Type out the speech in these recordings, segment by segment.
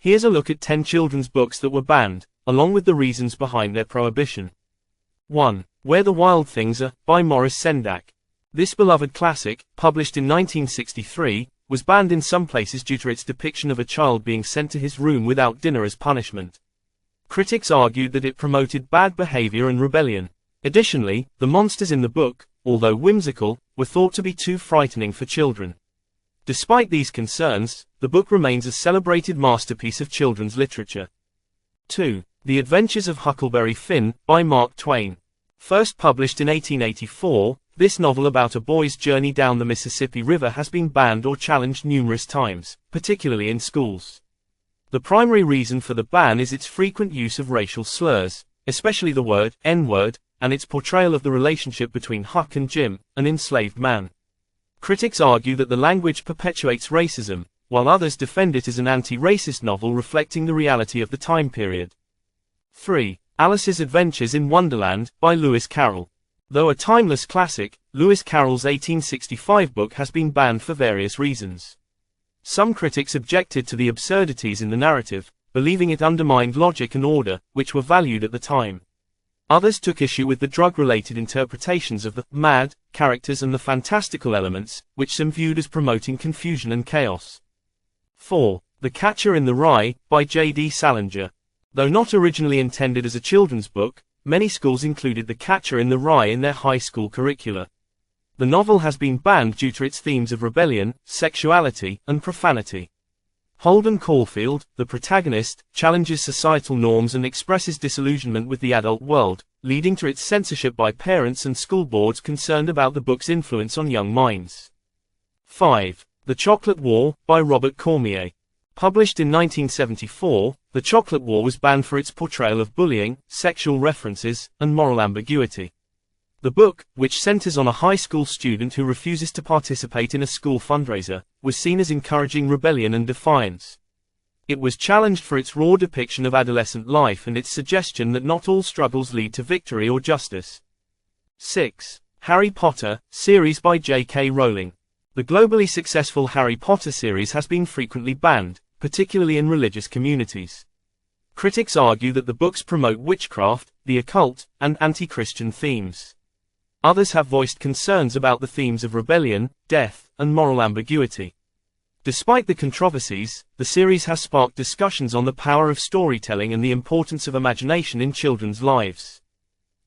Here's a look at 10 children's books that were banned, along with the reasons behind their prohibition. 1. Where the Wild Things Are, by Maurice Sendak. This beloved classic, published in 1963, was banned in some places due to its depiction of a child being sent to his room without dinner as punishment. Critics argued that it promoted bad behavior and rebellion. Additionally, the monsters in the book, although whimsical, were thought to be too frightening for children. Despite these concerns, the book remains a celebrated masterpiece of children's literature. 2. The Adventures of Huckleberry Finn, by Mark Twain. First published in 1884, this novel about a boy's journey down the Mississippi River has been banned or challenged numerous times, particularly in schools. The primary reason for the ban is its frequent use of racial slurs, especially the word N-word, and its portrayal of the relationship between Huck and Jim, an enslaved man. Critics argue that the language perpetuates racism, while others defend it as an anti-racist novel reflecting the reality of the time period. 3. Alice's Adventures in Wonderland, by Lewis Carroll. Though a timeless classic, Lewis Carroll's 1865 book has been banned for various reasons. Some critics objected to the absurdities in the narrative, believing it undermined logic and order, which were valued at the time. Others took issue with the drug-related interpretations of the mad characters and the fantastical elements, which some viewed as promoting confusion and chaos. 4. The Catcher in the Rye, by J.D. Salinger. Though not originally intended as a children's book, many schools included The Catcher in the Rye in their high school curricula. The novel has been banned due to its themes of rebellion, sexuality, and profanity. Holden Caulfield, the protagonist, challenges societal norms and expresses disillusionment with the adult world, leading to its censorship by parents and school boards concerned about the book's influence on young minds. 5. The Chocolate War, by Robert Cormier. Published in 1974, The Chocolate War was banned for its portrayal of bullying, sexual references, and moral ambiguity. The book, which centers on a high school student who refuses to participate in a school fundraiser, was seen as encouraging rebellion and defiance. It was challenged for its raw depiction of adolescent life and its suggestion that not all struggles lead to victory or justice. 6. Harry Potter, series by J.K. Rowling. The globally successful Harry Potter series has been frequently banned, particularly in religious communities. Critics argue that the books promote witchcraft, the occult, and anti-Christian themes. Others have voiced concerns about the themes of rebellion, death, and moral ambiguity. Despite the controversies, the series has sparked discussions on the power of storytelling and the importance of imagination in children's lives.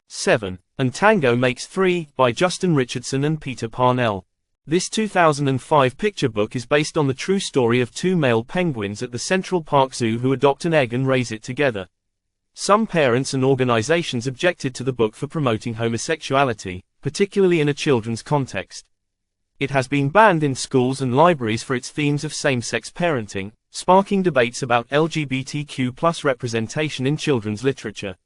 7. And Tango Makes Three, by Justin Richardson and Peter Parnell. This 2005 picture book is based on the true story of two male penguins at the Central Park Zoo who adopt an egg and raise it together. Some parents and organizations objected to the book for promoting homosexuality, particularly in a children's context. It has been banned in schools and libraries for its themes of same-sex parenting, sparking debates about LGBTQ+ representation in children's literature.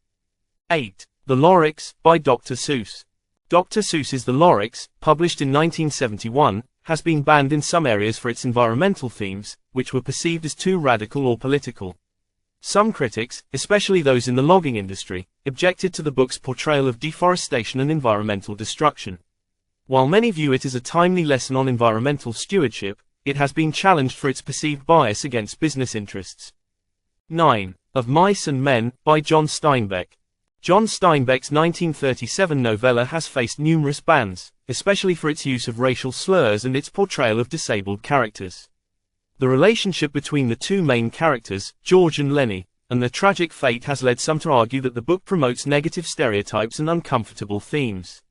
8. The Lorax, by Dr. Seuss. Dr. Seuss's The Lorax, published in 1971, has been banned in some areas for its environmental themes, which were perceived as too radical or political. Some critics, especially those in the logging industry, objected to the book's portrayal of deforestation and environmental destruction. While many view it as a timely lesson on environmental stewardship, it has been challenged for its perceived bias against business interests. 9. Of Mice and Men, by John Steinbeck. John Steinbeck's 1937 novella has faced numerous bans, especially for its use of racial slurs and its portrayal of disabled characters. The relationship between the two main characters, George and Lenny, and their tragic fate has led some to argue that the book promotes negative stereotypes and uncomfortable themes.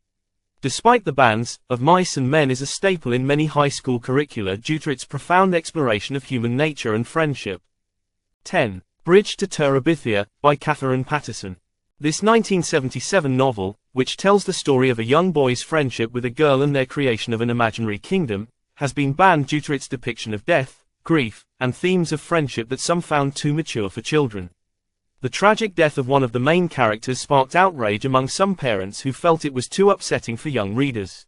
Despite the bans, Of Mice and Men is a staple in many high school curricula due to its profound exploration of human nature and friendship. 10. Bridge to Terabithia, by Katherine Paterson. This 1977 novel, which tells the story of a young boy's friendship with a girl and their creation of an imaginary kingdom, has been banned due to its depiction of death, grief, and themes of friendship that some found too mature for children. The tragic death of one of the main characters sparked outrage among some parents who felt it was too upsetting for young readers.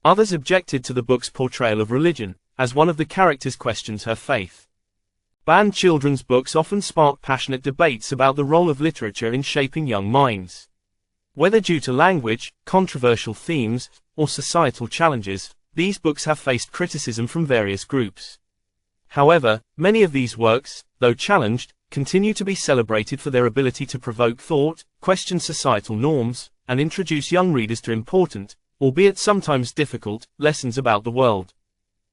Others objected to the book's portrayal of religion, as one of the characters questions her faith. Banned children's books often spark passionate debates about the role of literature in shaping young minds. Whether due to language, controversial themes, or societal challenges, these books have faced criticism from various groups. However, many of these works, though challenged, continue to be celebrated for their ability to provoke thought, question societal norms, and introduce young readers to important, albeit sometimes difficult, lessons about the world.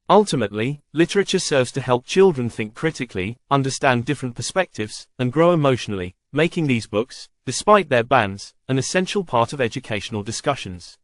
Ultimately, literature serves to help children think critically, understand different perspectives, and grow emotionally, making these books, despite their bans, an essential part of educational discussions.